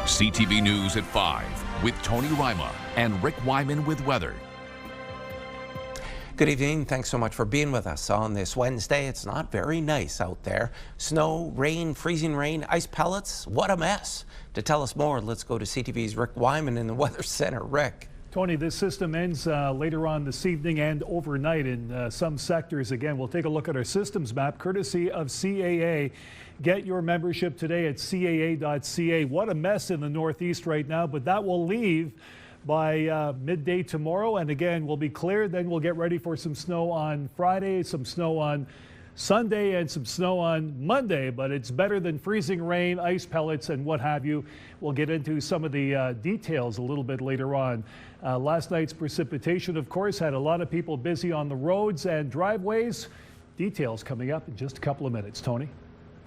CTV News at 5 with Tony Ryma and Rick Wyman with weather. Good evening. Thanks so much for being with us on this Wednesday. It's not very nice out there. Snow, rain, freezing rain, ice pellets. What a mess. To tell us more, let's go to CTV's Rick Wyman in the Weather Center. Rick. Tony, this system ends later on this evening and overnight in some sectors. Again, we'll take a look at our systems map courtesy of CAA. Get your membership today at caa.ca. What a mess in the Northeast right now, but that will leave by midday tomorrow. And again, we'll be clear. Then we'll get ready for some snow on Friday, some snow on Sunday, and some snow on Monday. But it's better than freezing rain, ice pellets, and what have you. We'll get into some of the details a little bit later on. Last night's precipitation, of course, had a lot of people busy on the roads and driveways. Details coming up in just a couple of minutes. Tony?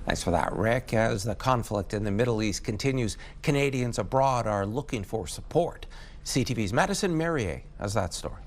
Thanks for that, Rick. As the conflict in the Middle East continues, Canadians abroad are looking for support. CTV's Madison Merrier has that story.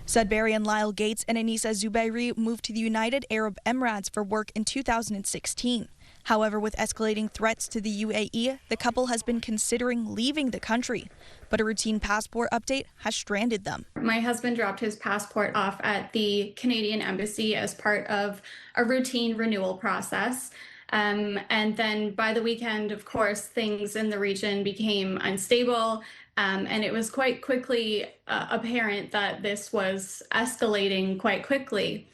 Sudbury and Lyle Gates and Anissa Zubairi moved to the United Arab Emirates for work in 2016. However, with escalating threats to the UAE, the couple has been considering leaving the country. But a routine passport update has stranded them. My husband dropped his passport off at the Canadian Embassy as part of a routine renewal process. And then by the weekend, of course, things in the region became unstable. And it was quite quickly apparent that this was escalating quite quickly.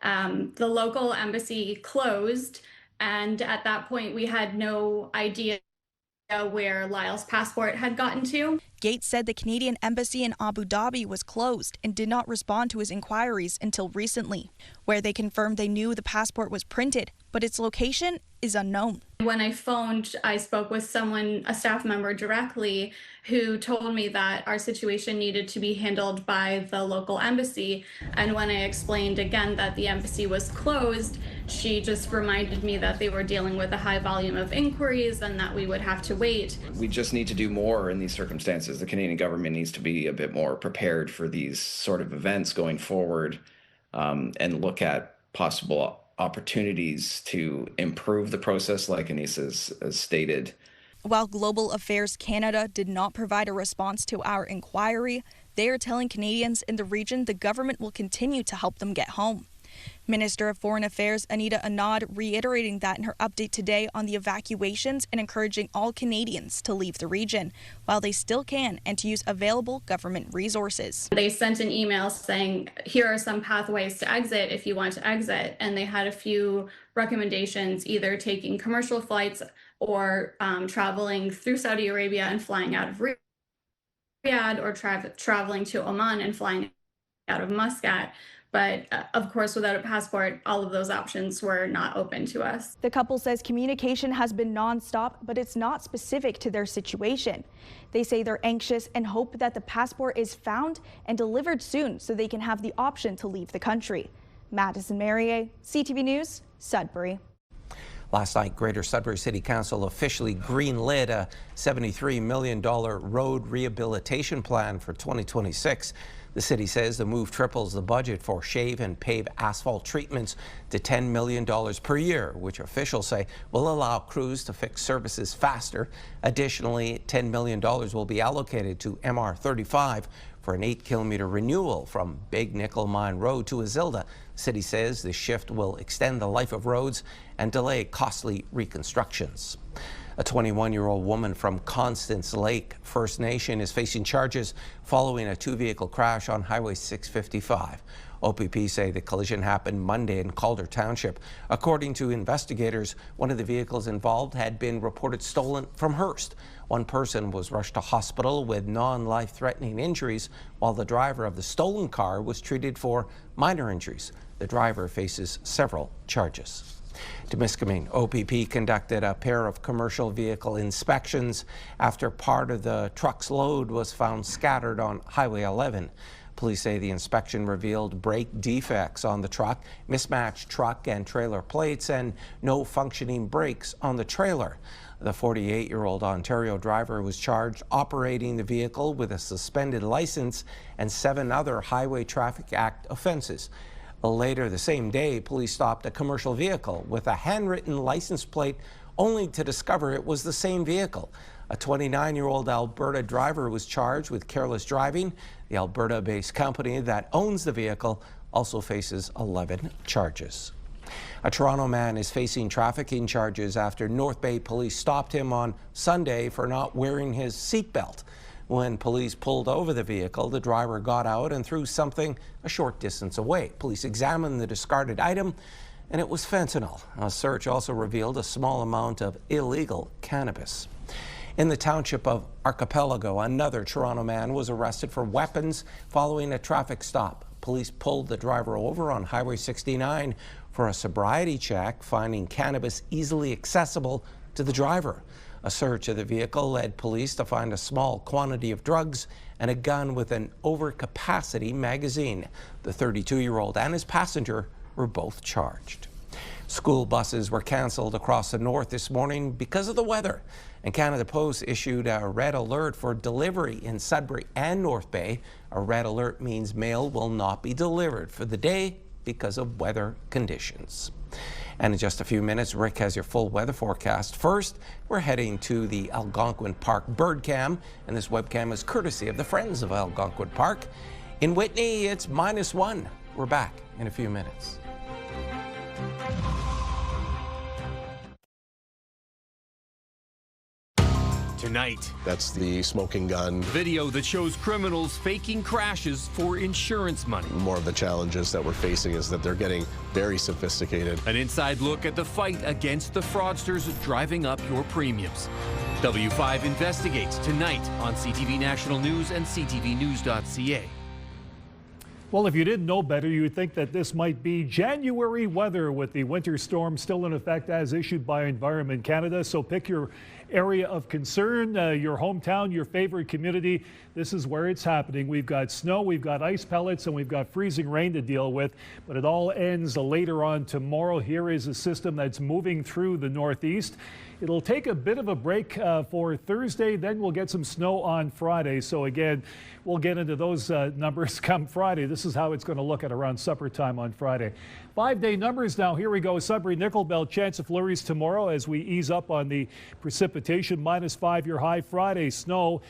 The local embassy closed, and at that point, we had no idea where Lyle's passport had gotten to. Gates said the Canadian embassy in Abu Dhabi was closed and did not respond to his inquiries until recently, where they confirmed they knew the passport was printed, but its location is unknown. When I phoned, I spoke with someone, a staff member directly, who told me that our situation needed to be handled by the local embassy. And when I explained again that the embassy was closed, she just reminded me that they were dealing with a high volume of inquiries and that we would have to wait. We just need to do more in these circumstances. The Canadian government needs to be a bit more prepared for these sort of events going forward, and look at possible opportunities to improve the process, like Anissa has stated. While Global Affairs Canada did not provide a response to our inquiry, they are telling Canadians in the region the government will continue to help them get home. Minister of Foreign Affairs Anita Anand reiterating that in her update today on the evacuations and encouraging all Canadians to leave the region while they still can and to use available government resources. They sent an email saying, here are some pathways to exit if you want to exit. And they had a few recommendations, either taking commercial flights or traveling through Saudi Arabia and flying out of Riyadh, or traveling to Oman and flying out of Muscat. But of course, without a passport, all of those options were not open to us. The couple says communication has been nonstop, but it's not specific to their situation. They say they're anxious and hope that the passport is found and delivered soon so they can have the option to leave the country. Madison Merrier, CTV News, Sudbury. Last night, Greater Sudbury City Council officially greenlit a $73 million road rehabilitation plan for 2026. The city says the move triples the budget for shave and pave asphalt treatments to $10 million per year, which officials say will allow crews to fix services faster. Additionally, $10 million will be allocated to MR 35 for an 8-kilometer renewal from Big Nickel Mine Road to Azilda. The city says the shift will extend the life of roads and delay costly reconstructions. A 21-year-old woman from Constance Lake First Nation is facing charges following a two-vehicle crash on Highway 655. OPP say the collision happened Monday in Calder Township. According to investigators, one of the vehicles involved had been reported stolen from Hearst. One person was rushed to hospital with non-life-threatening injuries, while the driver of the stolen car was treated for minor injuries. The driver faces several charges. Temiskaming OPP conducted a pair of commercial vehicle inspections after part of the truck's load was found scattered on Highway 11. Police say the inspection revealed brake defects on the truck, mismatched truck and trailer plates, and no functioning brakes on the trailer. The 48-year-old Ontario driver was charged operating the vehicle with a suspended license and 7 other Highway Traffic Act offenses. Later the same day, police stopped a commercial vehicle with a handwritten license plate only to discover it was the same vehicle. A 29-year-old Alberta driver was charged with careless driving. The Alberta-based company that owns the vehicle also faces 11 charges. A Toronto man is facing trafficking charges after North Bay police stopped him on Sunday for not wearing his seatbelt. When police pulled over the vehicle, the driver got out and threw something a short distance away. Police examined the discarded item, and it was fentanyl. A search also revealed a small amount of illegal cannabis. In the township of Archipelago, another Toronto man was arrested for weapons following a traffic stop. Police pulled the driver over on Highway 69 for a sobriety check, finding cannabis easily accessible to the driver. A search of the vehicle led police to find a small quantity of drugs and a gun with an overcapacity magazine. The 32-year-old and his passenger were both charged. School buses were cancelled across the north this morning because of the weather, and Canada Post issued a red alert for delivery in Sudbury and North Bay. A red alert means mail will not be delivered for the day because of weather conditions. And in just a few minutes, Rick has your full weather forecast. First, we're heading to the Algonquin Park Bird Cam, and this webcam is courtesy of the Friends of Algonquin Park. In Whitney, it's -1. We're back in a few minutes. Tonight, that's the smoking gun. Video that shows criminals faking crashes for insurance money. More of the challenges that we're facing is that they're getting very sophisticated. An inside look at the fight against the fraudsters driving up your premiums. W5 investigates tonight on CTV National News and ctvnews.ca. Well, if you didn't know better, you would think that this might be January weather with the winter storm still in effect as issued by Environment Canada. So pick your area of concern, your hometown, your favorite community. This is where it's happening. We've got snow, we've got ice pellets, and we've got freezing rain to deal with. But it all ends later on tomorrow. Here is a system that's moving through the Northeast. It'll take a bit of a break for Thursday, then we'll get some snow on Friday. So again, we'll get into those numbers come Friday. This is how it's going to look at around supper time on Friday. 5-day numbers now. Here we go. Sudbury, Nickel Belt, chance of flurries tomorrow as we ease up on the precipitation. -5 your high Friday. Snow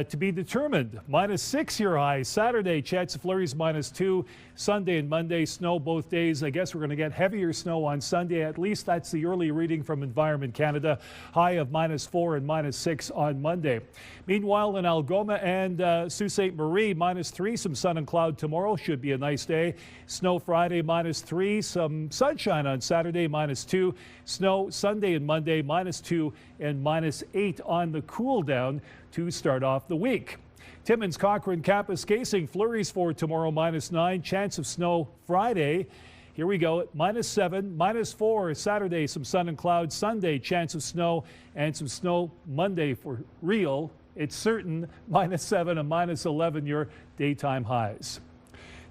to be determined. -6 your high Saturday. Chance of flurries -2. Sunday and Monday snow both days. I guess we're going to get heavier snow on Sunday. At least that's the early reading from Environment Canada. High of -4 and -6 on Monday. Meanwhile, in Algoma and Sault Ste. Marie, -3. Some sun and cloud tomorrow. Should be a nice day. Snow Friday -3. Some sunshine on Saturday -2. Snow Sunday and Monday -2 and -8 on the cool down to start off the week. Timmins, Cochrane campus casing flurries for tomorrow -9. Chance of snow Friday. Here we go at -7, -4 Saturday, some sun and clouds. Sunday, chance of snow and some snow Monday for real. It's certain -7 and -11 your daytime highs.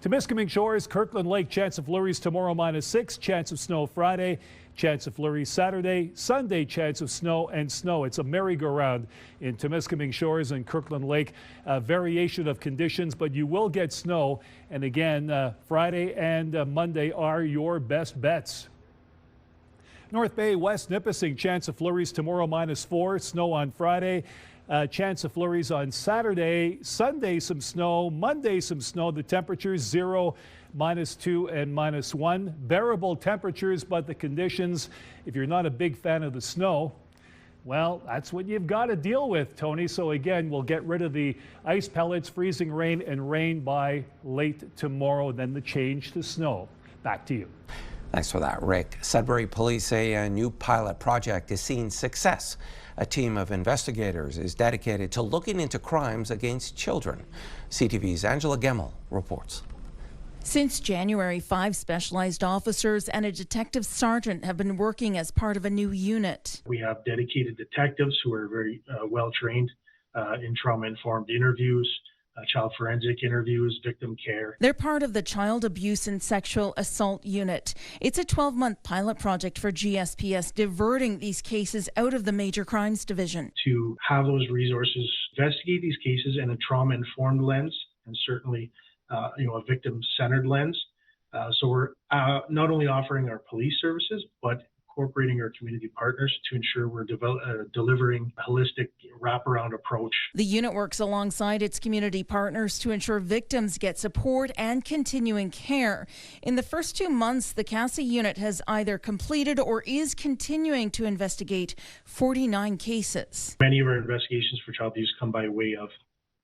Temiskaming Shores, Kirkland Lake, chance of flurries tomorrow -6. Chance of snow Friday. Chance of flurries Saturday. Sunday, chance of snow and snow. It's a merry-go-round in Temiskaming Shores and Kirkland Lake. Variation of conditions, but you will get snow. And again, Friday and Monday are your best bets. North Bay, West Nipissing, chance of flurries tomorrow -4. Snow on Friday. Chance of flurries on Saturday. Sunday, some snow. Monday, some snow. The temperatures 0, -2 and -1. Bearable temperatures, but the conditions, if you're not a big fan of the snow, well, that's what you've got to deal with, Tony. So again, we'll get rid of the ice pellets, freezing rain, and rain by late tomorrow, then the change to snow. Back to you. Thanks for that, Rick. Sudbury police say a new pilot project is seeing success. A team of investigators is dedicated to looking into crimes against children. CTV's Angela Gemmell reports. Since January, 5 specialized officers and a detective sergeant have been working as part of a new unit. We have dedicated detectives who are very well trained in trauma-informed interviews, child forensic interviews, victim care. They're part of the Child Abuse and Sexual Assault Unit. It's a 12-month pilot project for GSPS, diverting these cases out of the Major Crimes Division. To have those resources investigate these cases in a trauma-informed lens, and certainly a victim-centered lens. So we're not only offering our police services, but incorporating incorporating our community partners to ensure we're delivering a holistic wraparound approach. The unit works alongside its community partners to ensure victims get support and continuing care. In the first 2 months, the CASA unit has either completed or is continuing to investigate 49 cases. Many of our investigations for child abuse come by way of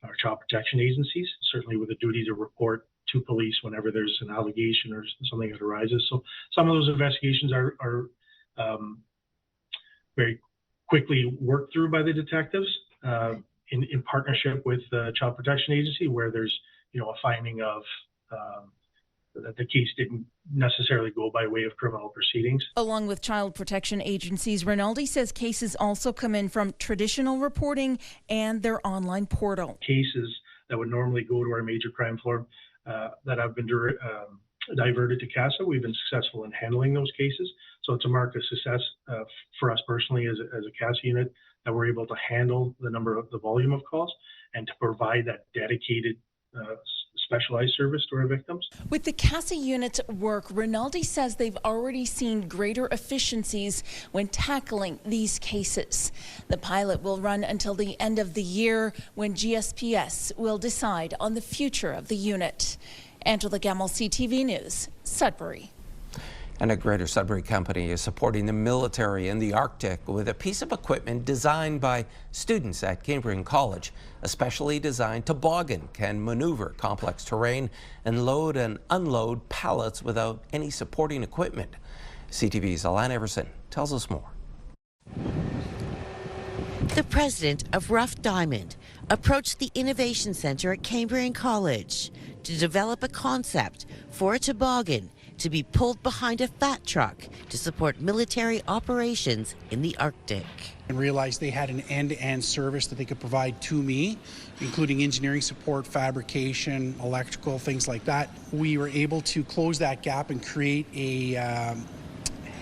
our child protection agencies, certainly with a duty to report to police whenever there's an allegation or something that arises. So some of those investigations are very quickly worked through by the detectives in partnership with the child protection agency, where there's a finding of that the case didn't necessarily go by way of criminal proceedings. Along with child protection agencies, Rinaldi says cases also come in from traditional reporting and their online portal. Cases that would normally go to our major crime floor that have been diverted to CASA, we've been successful in handling those cases. So it's a mark of success for us personally as a CASA unit that we're able to handle the volume of calls and to provide that dedicated specialized service to our victims. With the CASA unit's work, Rinaldi says they've already seen greater efficiencies when tackling these cases. The pilot will run until the end of the year, when GSPS will decide on the future of the unit. Angela Gemmell, CTV News, Sudbury. And a Greater Sudbury company is supporting the military in the Arctic with a piece of equipment designed by students at Cambrian College. A specially designed toboggan can maneuver complex terrain and load and unload pallets without any supporting equipment. CTV's Alan Everson tells us more. The president of Rough Diamond approached the Innovation Centre at Cambrian College to develop a concept for a toboggan to be pulled behind a fat truck to support military operations in the Arctic. And realized they had an end-to-end service that they could provide to me, including engineering support, fabrication, electrical, things like that. We were able to close that gap and create a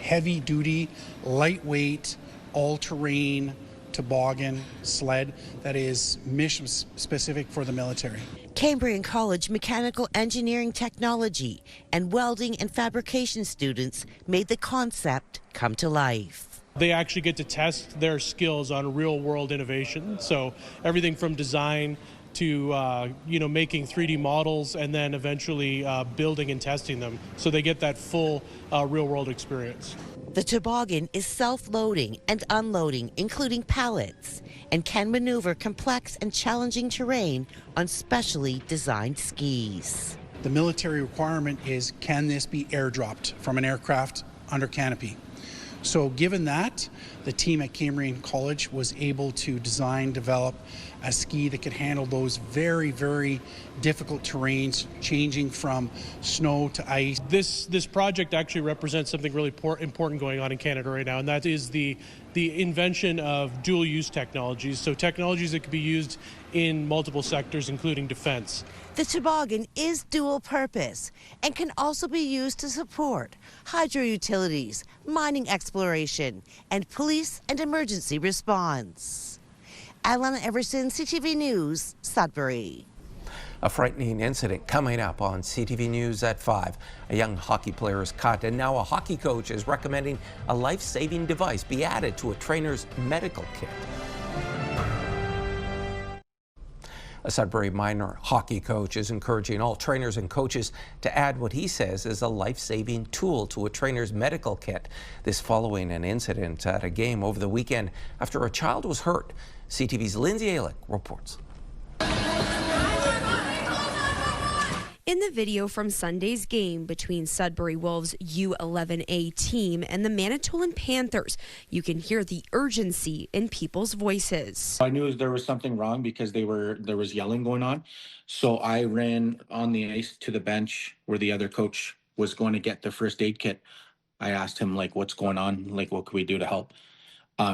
heavy-duty, lightweight, all-terrain toboggan sled that is mission specific for the military. Cambrian College Mechanical Engineering Technology and welding and fabrication students made the concept come to life. They actually get to test their skills on real-world innovation. So everything from design to making 3D models and then eventually building and testing them. So they get that full real-world experience. The toboggan is self-loading and unloading, including pallets, and can maneuver complex and challenging terrain on specially designed skis. The military requirement is, can this be airdropped from an aircraft under canopy? So given that, the team at Cambrian College was able to develop a ski that could handle those very, very difficult terrains, changing from snow to ice. This project actually represents something really important going on in Canada right now, and that is the invention of dual-use technologies, so technologies that could be used in multiple sectors, including defense. The toboggan is dual purpose and can also be used to support hydro utilities, mining exploration, and police and emergency response. Alana Everson, CTV News, Sudbury. A frightening incident coming up on CTV News at 5. A young hockey player is cut, and now a hockey coach is recommending a life-saving device be added to a trainer's medical kit. A Sudbury minor hockey coach is encouraging all trainers and coaches to add what he says is a life-saving tool to a trainer's medical kit. This following an incident at a game over the weekend after a child was hurt. CTV's Lindsay Alick reports. In the video from Sunday's game between Sudbury Wolves' U11A team and the Manitoulin Panthers, you can hear the urgency in people's voices. I knew there was something wrong because there was yelling going on. So I ran on the ice to the bench where the other coach was going to get the first aid kit. I asked him, what's going on? What can we do to help?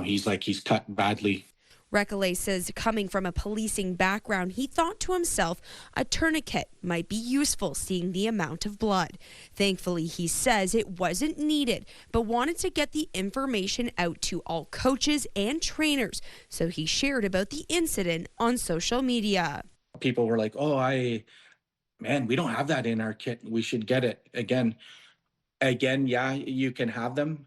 He's cut badly. Recollet says coming from a policing background, he thought to himself a tourniquet might be useful, seeing the amount of blood. Thankfully, he says it wasn't needed, but wanted to get the information out to all coaches and trainers, so he shared about the incident on social media. People were like, we don't have that in our kit. We should get it. Again, yeah, you can have them,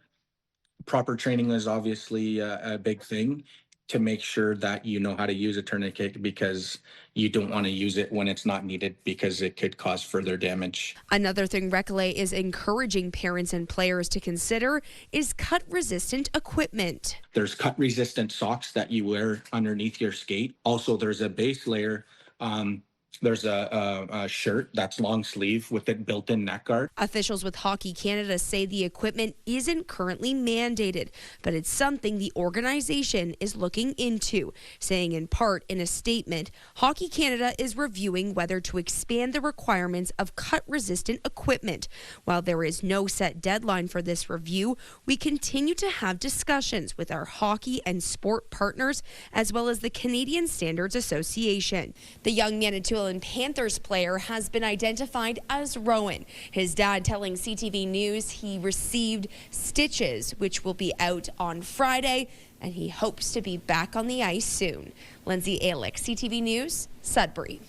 proper training is obviously a big thing to make sure that you know how to use a tourniquet, because you don't want to use it when it's not needed because it could cause further damage. Another thing Recollet is encouraging parents and players to consider is cut-resistant equipment. There's cut-resistant socks that you wear underneath your skate. Also, there's a base layer. There's a shirt that's long sleeve with a built-in neck guard. Officials with Hockey Canada say the equipment isn't currently mandated, but it's something the organization is looking into, saying in part in a statement, Hockey Canada is reviewing whether to expand the requirements of cut-resistant equipment. While there is no set deadline for this review, we continue to have discussions with our hockey and sport partners, as well as the Canadian Standards Association. The young Manitoulin Panthers player has been identified as Rowan. His dad telling CTV News he received stitches, which will be out on Friday, and he hopes to be back on the ice soon. Lindsay Alick, CTV News, Sudbury.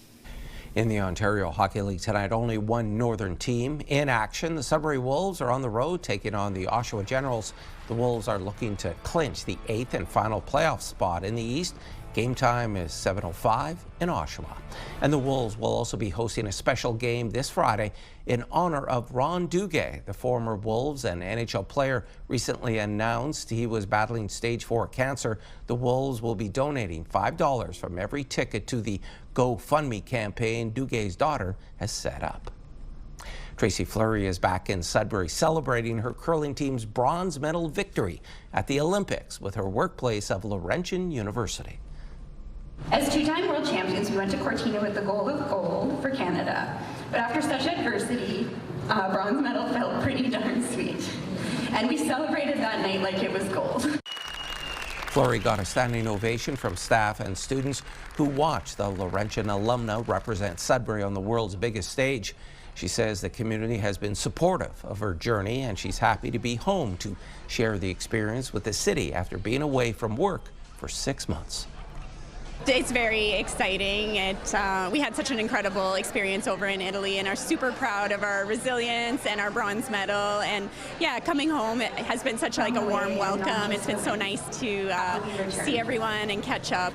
In the Ontario Hockey League tonight, only one Northern team in action. The Sudbury Wolves are on the road taking on the Oshawa Generals. The Wolves are looking to clinch the 8th and final playoff spot in the East. Game time is 7:05 in Oshawa. And the Wolves will also be hosting a special game this Friday in honor of Ron Duguay. The former Wolves and NHL player recently announced he was battling stage 4 cancer. The Wolves will be donating $5 from every ticket to the GoFundMe campaign Duguay's daughter has set up. Tracy Fleury is back in Sudbury celebrating her curling team's bronze medal victory at the Olympics with her workplace of Laurentian University. As two-time world champions, we went to Cortina with the goal of gold for Canada. But after such adversity, a bronze medal felt pretty darn sweet. And we celebrated that night like it was gold. Fleury got a standing ovation from staff and students who watched the Laurentian alumna represent Sudbury on the world's biggest stage. She says the community has been supportive of her journey, and she's happy to be home to share the experience with the city after being away from work for 6 months. It's very exciting. We had such an incredible experience over in Italy and are super proud of our resilience and our bronze medal. And yeah, coming home, it has been such like a warm welcome. It's been so nice to see everyone and catch up.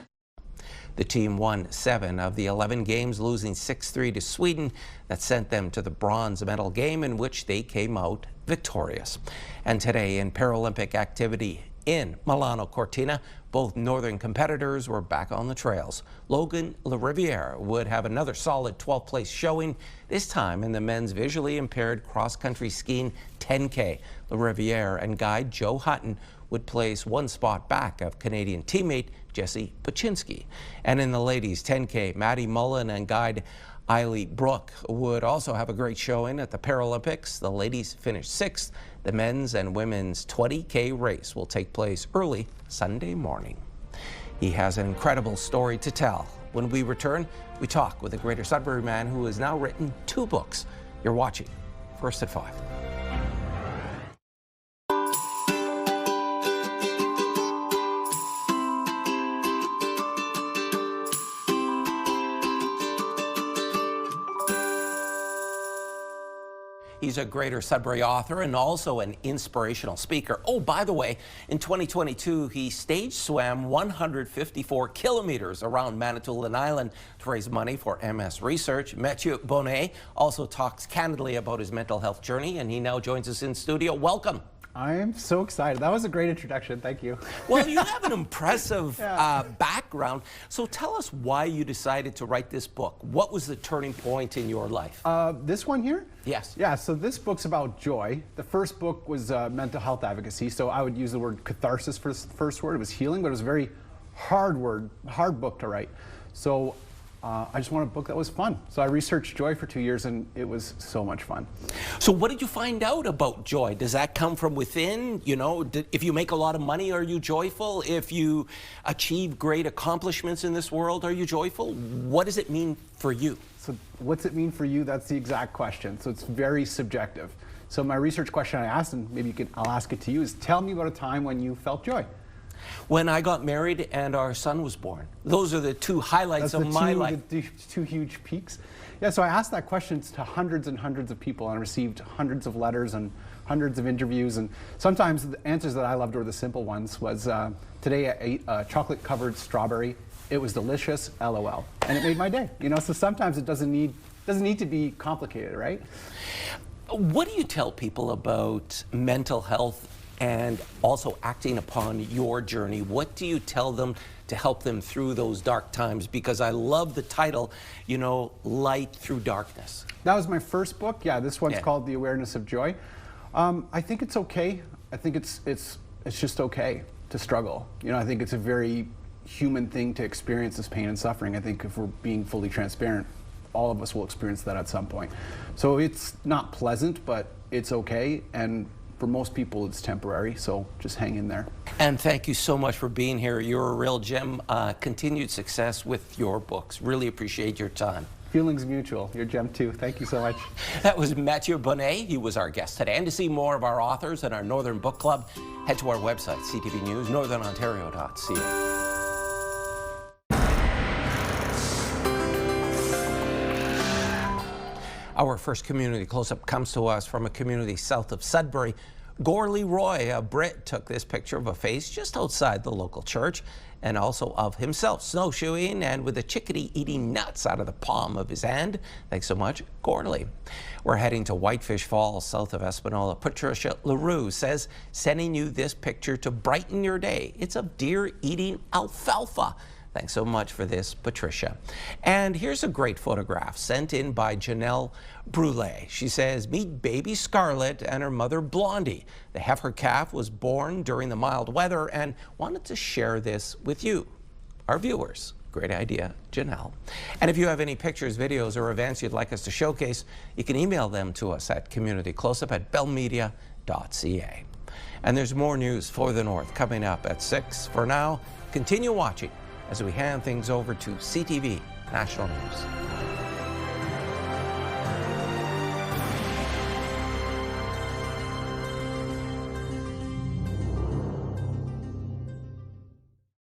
The team won 7 of the 11 games, losing 6-3 to Sweden. That sent them to the bronze medal game, in which they came out victorious. And today in Paralympic activity in Milano Cortina, both northern competitors were back on the trails. Logan LaRiviere would have another solid 12th place showing, this time in the men's visually impaired cross-country skiing 10K. LaRiviere and guide Joe Hutton would place 1 spot back of Canadian teammate Jesse Paczynski. And in the ladies 10K, Maddie Mullen and guide Eiley Brook would also have a great showing at the Paralympics. The ladies finished 6th. The men's and women's 20K race will take place early Sunday morning. He has an incredible story to tell. When we return, we talk with a Greater Sudbury man who has now written 2 books. You're watching First at 5. He's a Greater Sudbury author and also an inspirational speaker. Oh, by the way, in 2022, he stage swam 154 kilometers around Manitoulin Island to raise money for MS research. Mathieu Bonnet also talks candidly about his mental health journey, and he now joins us in studio. Welcome. I am so excited. That was a great introduction. Thank you. Well, you have an impressive background. So tell us why you decided to write this book. What was the turning point in your life? This one here? Yes. Yeah, so this book's about joy. The first book was mental health advocacy, so I would use the word catharsis for the first word. It was healing, but it was a very hard book to write. So I just wanted a book that was fun. So I researched joy for 2 years, and it was so much fun. So what did you find out about joy? Does that come from within? You know, if you make a lot of money, are you joyful? If you achieve great accomplishments in this world, are you joyful? What does it mean for you? So what's it mean for you? That's the exact question. So it's very subjective. So my research question I asked, and maybe I'll ask it to you, is tell me about a time when you felt joy. When I got married and our son was born. Those are the 2 highlights of my life. The 2 huge peaks. Yeah, so I asked that question to hundreds and hundreds of people, and I received hundreds of letters and hundreds of interviews, and sometimes the answers that I loved were the simple ones. Was today I ate a chocolate-covered strawberry. It was delicious, LOL, and it made my day. You know, so sometimes it doesn't need to be complicated, right? What do you tell people about mental health and also acting upon your journey? What do you tell them to help them through those dark times? Because I love the title, you know, Light Through Darkness. That was my first book. Yeah, this one's called The Awareness of Joy. I think it's okay. I think it's just okay to struggle. You know, I think it's a very human thing to experience this pain and suffering. I think if we're being fully transparent, all of us will experience that at some point. So it's not pleasant, but it's okay. And for most people, it's temporary, so just hang in there. And thank you so much for being here. You're a real gem. Continued success with your books. Really appreciate your time. Feelings mutual. You're a gem too. Thank you so much. That was Mathieu Bonnet. He was our guest today. And to see more of our authors and our Northern Book Club, head to our website, CTV News Northern Ontario.ca. Our first community close-up comes to us from a community south of Sudbury. Gorley Roy, a Brit, took this picture of a face just outside the local church and also of himself snowshoeing and with a chickadee eating nuts out of the palm of his hand. Thanks so much, Gorley. We're heading to Whitefish Falls, south of Espanola. Patricia LaRue says sending you this picture to brighten your day. It's of deer eating alfalfa. Thanks so much for this, Patricia. And here's a great photograph sent in by Janelle Brule. She says, meet baby Scarlett and her mother Blondie. The heifer calf was born during the mild weather and wanted to share this with you, our viewers. Great idea, Janelle. And if you have any pictures, videos, or events you'd like us to showcase, you can email them to us at communitycloseup@bellmedia.ca. And there's more news for the North coming up at 6. For now, continue watching as we hand things over to CTV National News.